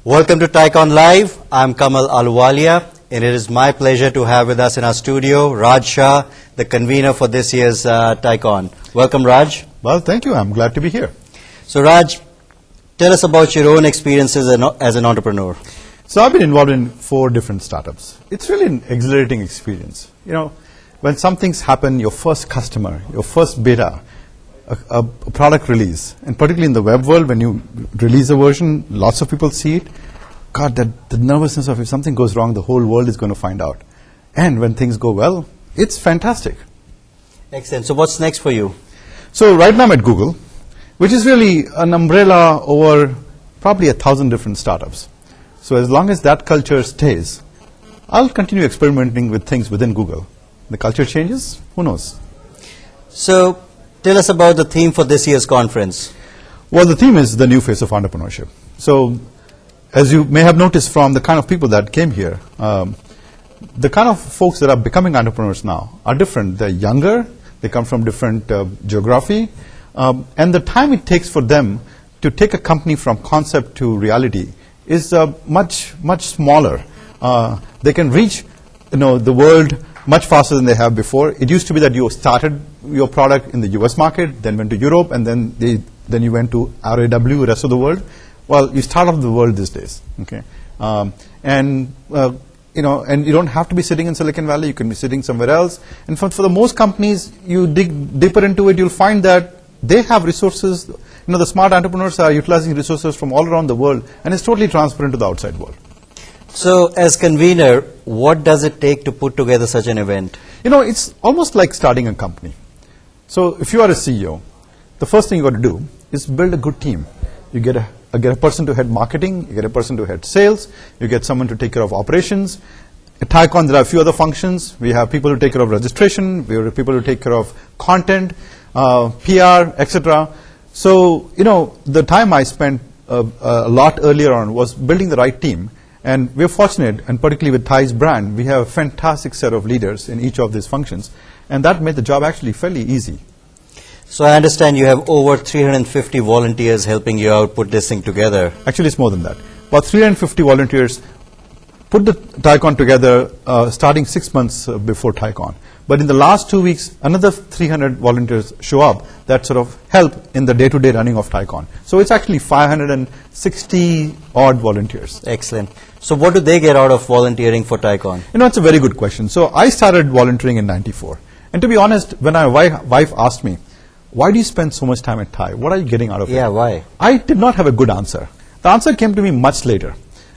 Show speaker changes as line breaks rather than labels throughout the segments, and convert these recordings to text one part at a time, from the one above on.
Welcome to TiECon Live. I'm Kamal, and it is my pleasure to have with us in our studio Raj Shah, the convener for this year's TiECon. Welcome, Raj.
Well, thank you. I'm glad to be here.
So, Raj, tell us about your own experiences as an entrepreneur.
So I've been involved in 4 different startups. It's really an exhilarating experience. You know, when some things happen, your first customer, your first beta, a product release, and particularly in the web world, when you release a version, lots of people see it. God, the nervousness of if something goes wrong, the whole world is going to find out. And when things go well, it's fantastic.
Excellent. So what's next for you?
So right now I'm at Google, which is really an umbrella over probably 1,000 different startups. So as long as that culture stays, I'll continue experimenting with things within Google. The culture changes, who knows?
So tell us about the theme for this year's conference.
Well, the theme is the new face of entrepreneurship. So as you may have noticed from the kind of people that came here, the kind of folks that are becoming entrepreneurs now are different. They're younger, they come from different geography, and the time it takes for them to take a company from concept to reality is much smaller. They can reach the world much faster than they have before. It used to be that you started your product in the US market, then went to Europe, and then you went to RAW, rest of the world. Well, you start off the world these days, okay? And you don't have to be sitting in Silicon Valley. You can be sitting somewhere else. And for the most companies, you dig deeper into it, you'll find that they have resources. The smart entrepreneurs are utilizing resources from all around the world, and it's totally transparent to the outside world.
So as convener, what does it take to put together such an event?
It's almost like starting a company. So if you are a CEO, the first thing you got to do is build a good team. You get a person to head marketing, you get a person to head sales, you get someone to take care of operations. At TiECon, there are a few other functions. We have people who take care of registration, we have people who take care of content, PR, etc. So, the time I spent a lot earlier on was building the right team. And we're fortunate, and particularly with TiE's brand, we have a fantastic set of leaders in each of these functions. And that made the job actually fairly easy.
So I understand you have over 350 volunteers helping you out put this thing together.
Actually, it's more than that. About 350 volunteers put the TiECon together starting 6 months before TiECon. But in the last 2 weeks, another 300 volunteers show up that sort of help in the day-to-day running of TiECon. So it's actually 560 odd volunteers.
Excellent. So what do they get out of volunteering for TiECon?
It's a very good question. So I started volunteering in '94. And to be honest, when my wife asked me, why do you spend so much time at TiE? What are you getting out of it?
Yeah, why?
I did not have a good answer. The answer came to me much later.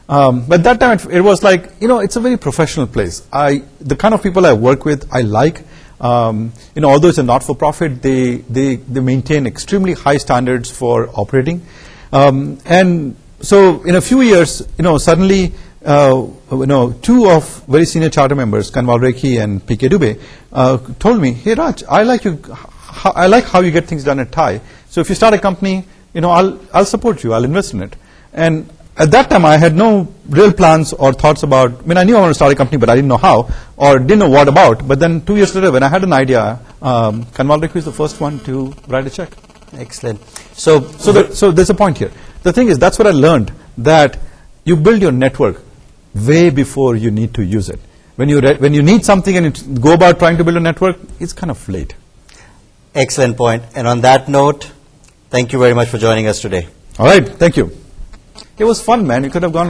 But that time it was like, it's a very professional place. The kind of people I work with, I like. Although it's a not-for-profit, they maintain extremely high standards for operating. And so in a few years, suddenly, 2 of very senior charter members, Kamal and PK Dubey, told me, hey Raj, I like how you get things done at TiE. So if you start a company, I'll support you, I'll invest in it. And at that time, I had no real plans or thoughts about, I knew I wanted to start a company, but I didn't know how, or didn't know what about. But then 2 years later, when I had an idea, Kamal is the first one to write a check.
Excellent.
So there's a point here. The thing is, that's what I learned, that you build your network way before you need to use it. When you need something and you go about trying to build a network, it's kind of late.
Excellent point. And on that note, thank you very much for joining us today.
All right. Thank you. It was fun, man. You could have gone